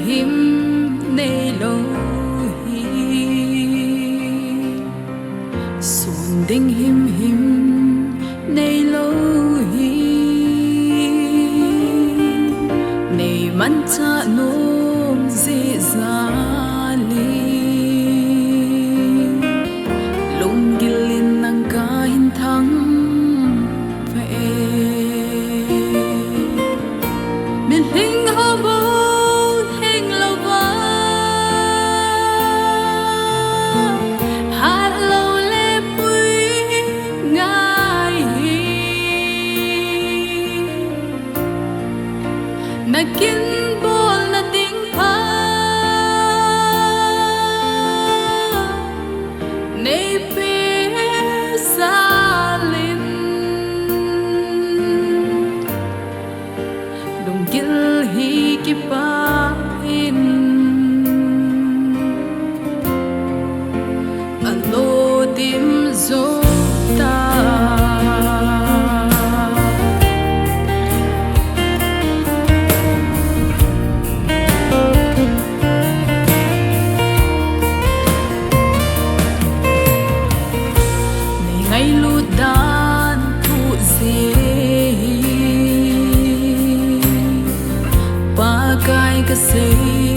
him nei lo hi sun ding him nei lo hi nei man cha nom zi za li lung gilin nang ka hin thang ve min hing ho bo hing lo ba hat lo le pui ngai hi na kin bol na ting pha nei pe sa lin dong gil hi ki pa in alo dim zo ta ngày lu dan thu zi pa kai ka sei